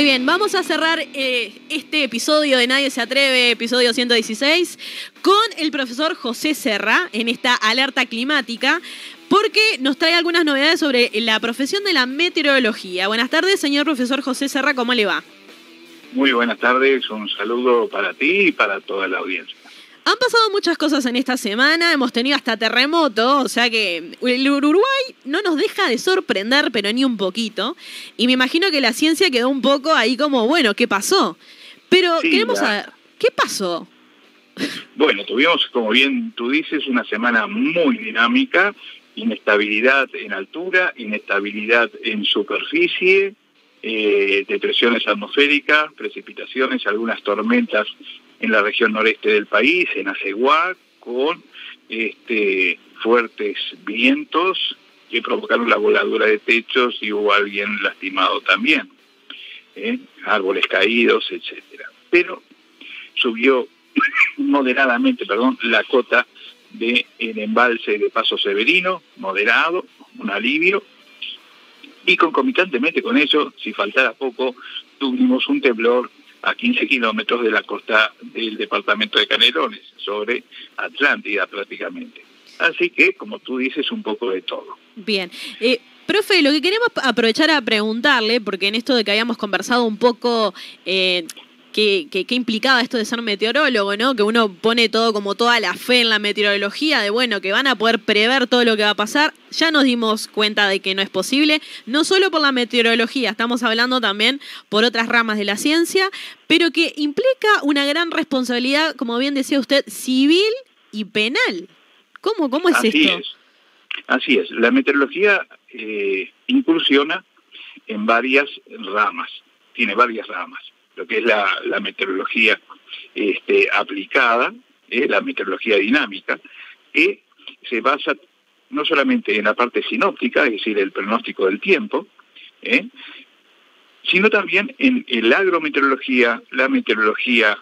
Muy bien, vamos a cerrar este episodio de Nadie se Atreve, episodio 116, con el profesor José Serra en esta alerta climática, porque nos trae algunas novedades sobre la profesión de la meteorología. Buenas tardes, señor profesor José Serra, ¿cómo le va? Muy buenas tardes, un saludo para ti y para toda la audiencia. Han pasado muchas cosas en esta semana, hemos tenido hasta terremoto, o sea que el Uruguay no nos deja de sorprender, pero ni un poquito. Y me imagino que la ciencia quedó un poco ahí como, bueno, ¿qué pasó? Pero sí, queremos saber, ¿qué pasó? Bueno, tuvimos, como bien tú dices, una semana muy dinámica, inestabilidad en altura, inestabilidad en superficie, depresiones atmosféricas, precipitaciones, algunas tormentas en la región noreste del país, en Aceguá, con fuertes vientos que provocaron la voladura de techos y hubo alguien lastimado también, árboles caídos, etcétera. Pero subió moderadamente, la cota del embalse de Paso Severino, moderado, un alivio, y concomitantemente con ello, si faltara poco, tuvimos un temblor a 15 kilómetros de la costa del departamento de Canelones, sobre Atlántida prácticamente. Así que, como tú dices, un poco de todo. Bien. Profe, lo que queremos aprovechar a preguntarle, porque en esto de que habíamos conversado un poco qué implicaba esto de ser meteorólogo, ¿no? Que uno pone todo como toda la fe en la meteorología, de bueno, que van a poder prever todo lo que va a pasar. Ya nos dimos cuenta de que no es posible, no solo por la meteorología, estamos hablando también por otras ramas de la ciencia, pero que implica una gran responsabilidad, como bien decía usted, civil y penal. ¿Cómo es esto? Así es. La meteorología incursiona en varias ramas, tiene varias ramas. Lo que es la meteorología aplicada, la meteorología dinámica, que se basa no solamente en la parte sinóptica, es decir, el pronóstico del tiempo, sino también en la agrometeorología, la meteorología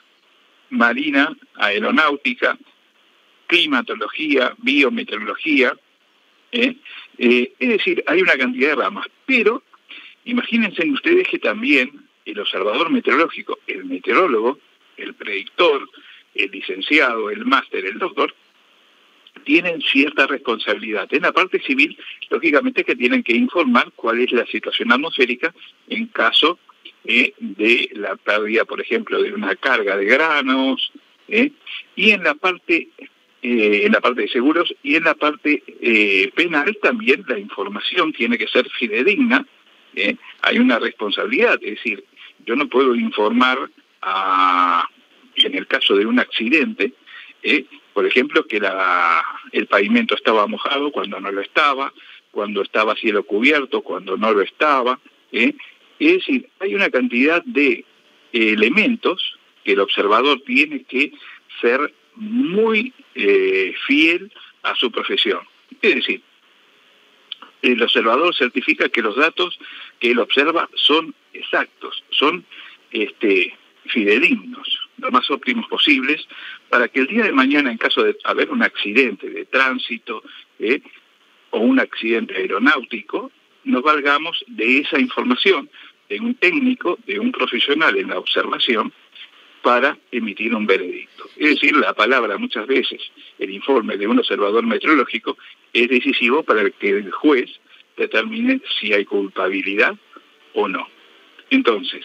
marina, aeronáutica, climatología, biometeorología, es decir, hay una cantidad de ramas, pero imagínense ustedes que también el observador meteorológico, el meteorólogo, el predictor, el licenciado, el máster, el doctor, tienen cierta responsabilidad. En la parte civil, lógicamente que tienen que informar cuál es la situación atmosférica en caso de la pérdida, por ejemplo, de una carga de granos, y en la parte de seguros y en la parte penal también la información tiene que ser fidedigna. Hay una responsabilidad, es decir, yo no puedo informar en el caso de un accidente, por ejemplo, que el pavimento estaba mojado cuando no lo estaba, cuando estaba cielo cubierto, cuando no lo estaba. Es decir, hay una cantidad de elementos que el observador tiene que ser muy fiel a su profesión. Es decir, el observador certifica que los datos que él observa son exactos, son fidedignos, lo más óptimos posibles, para que el día de mañana, en caso de haber un accidente de tránsito o un accidente aeronáutico, nos valgamos de esa información de un técnico, de un profesional en la observación, para emitir un veredicto. Es decir, la palabra muchas veces, el informe de un observador meteorológico, es decisivo para que el juez determine si hay culpabilidad o no. Entonces,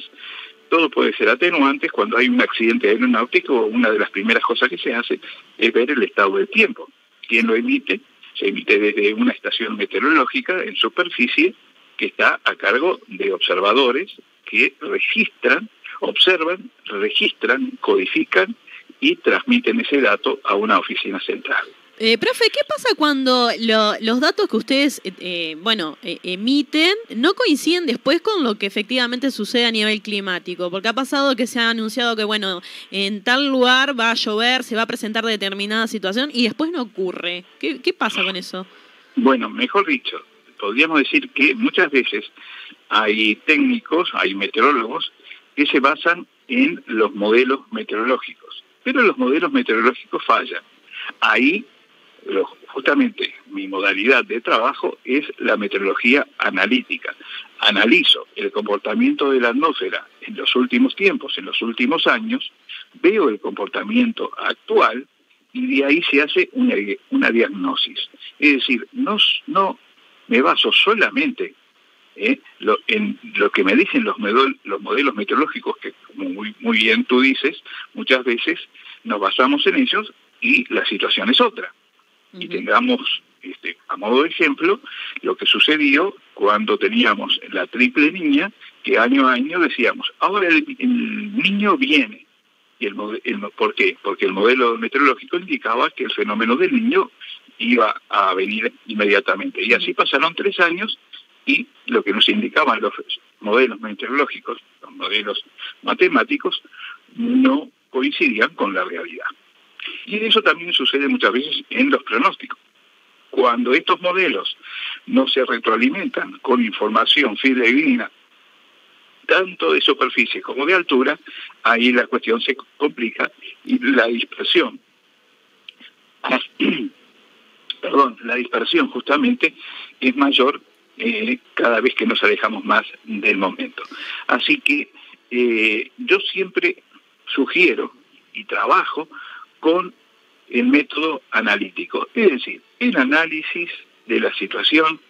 todo puede ser atenuante cuando hay un accidente aeronáutico. Una de las primeras cosas que se hace es ver el estado del tiempo. ¿Quién lo emite? Se emite desde una estación meteorológica en superficie que está a cargo de observadores que observan, registran, codifican y transmiten ese dato a una oficina central. Profe, ¿qué pasa cuando los datos que ustedes emiten no coinciden después con lo que efectivamente sucede a nivel climático? Porque ha pasado que se ha anunciado que, en tal lugar va a llover, se va a presentar determinada situación y después no ocurre. ¿Qué pasa con eso? Bueno, mejor dicho, podríamos decir que muchas veces hay técnicos, hay meteorólogos que se basan en los modelos meteorológicos, pero los modelos meteorológicos fallan. Ahí, justamente, mi modalidad de trabajo es la meteorología analítica. Analizo el comportamiento de la atmósfera en los últimos tiempos, en los últimos años, veo el comportamiento actual y de ahí se hace una diagnosis. Es decir, no me baso solamente en lo que me dicen los modelos meteorológicos, que como muy bien tú dices, muchas veces nos basamos en ellos y la situación es otra. Y tengamos, a modo de ejemplo, lo que sucedió cuando teníamos la triple niña, que año a año decíamos, ahora el niño viene. Y ¿por qué? Porque el modelo meteorológico indicaba que el fenómeno del niño iba a venir inmediatamente. Y así pasaron 3 años y lo que nos indicaban los modelos meteorológicos, los modelos matemáticos, no coincidían con la realidad. Y eso también sucede muchas veces en los pronósticos. Cuando estos modelos no se retroalimentan con información fidedigna, tanto de superficie como de altura, ahí la cuestión se complica y la dispersión, la dispersión justamente es mayor cada vez que nos alejamos más del momento. Así que yo siempre sugiero y trabajo con el método analítico, es decir, el análisis de la situación,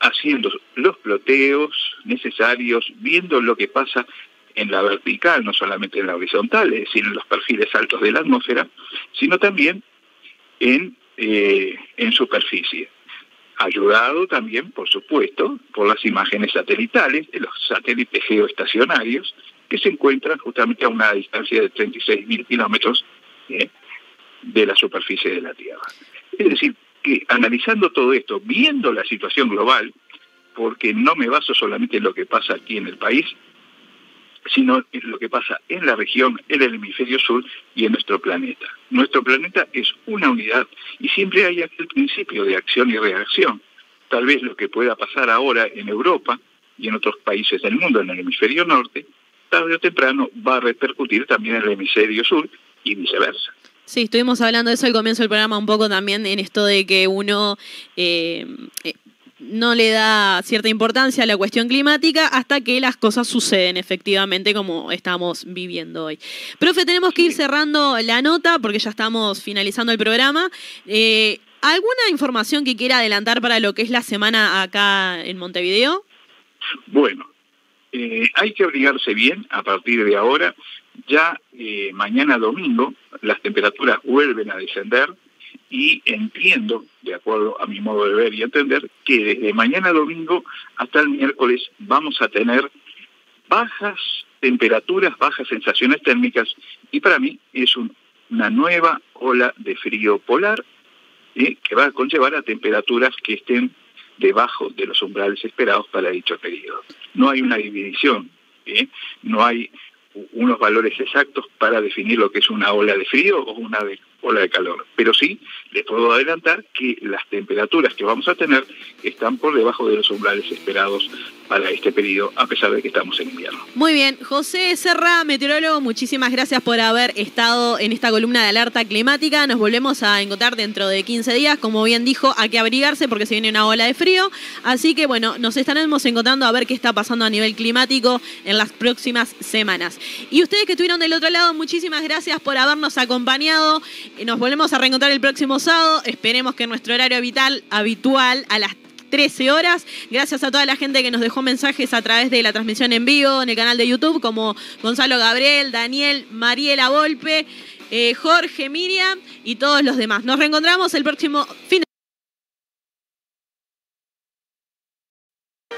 haciendo los ploteos necesarios, viendo lo que pasa en la vertical, no solamente en la horizontal, es decir, en los perfiles altos de la atmósfera, sino también en superficie. Ayudado también, por supuesto, por las imágenes satelitales de los satélites geoestacionarios, que se encuentran justamente a una distancia de 36.000 kilómetros de la superficie de la Tierra. Es decir, que analizando todo esto, viendo la situación global, porque no me baso solamente en lo que pasa aquí en el país, sino en lo que pasa en la región, en el hemisferio sur y en nuestro planeta. Nuestro planeta es una unidad y siempre hay aquel principio de acción y reacción. Tal vez lo que pueda pasar ahora en Europa y en otros países del mundo, en el hemisferio norte, tarde o temprano va a repercutir también en el hemisferio sur y viceversa. Sí, estuvimos hablando de eso al comienzo del programa un poco también, en esto de que uno no le da cierta importancia a la cuestión climática hasta que las cosas suceden efectivamente como estamos viviendo hoy. Profe, tenemos que ir cerrando la nota porque ya estamos finalizando el programa. ¿Alguna información que quiera adelantar para lo que es la semana acá en Montevideo? Bueno, hay que abrigarse bien a partir de ahora. Ya mañana domingo las temperaturas vuelven a descender y entiendo, de acuerdo a mi modo de ver y entender, que desde mañana domingo hasta el miércoles vamos a tener bajas temperaturas, bajas sensaciones térmicas y para mí es una nueva ola de frío polar que va a conllevar a temperaturas que estén debajo de los umbrales esperados para dicho periodo. No hay una división, no hay unos valores exactos para definir lo que es una ola de frío o una ola de calor, pero sí les puedo adelantar que las temperaturas que vamos a tener están por debajo de los umbrales esperados para este periodo, a pesar de que estamos en invierno. Muy bien, José Serra, meteorólogo, muchísimas gracias por haber estado en esta columna de alerta climática. Nos volvemos a encontrar dentro de 15 días. Como bien dijo, hay que abrigarse porque se viene una ola de frío. Así que bueno, nos estaremos encontrando a ver qué está pasando a nivel climático en las próximas semanas. Y ustedes que estuvieron del otro lado, muchísimas gracias por habernos acompañado. Nos volvemos a reencontrar el próximo sábado. Esperemos que nuestro horario habitual a las 13 horas. Gracias a toda la gente que nos dejó mensajes a través de la transmisión en vivo en el canal de YouTube, como Gonzalo Gabriel, Daniel, Mariela Volpe, Jorge, Miriam y todos los demás. Nos reencontramos el próximo fin de semana.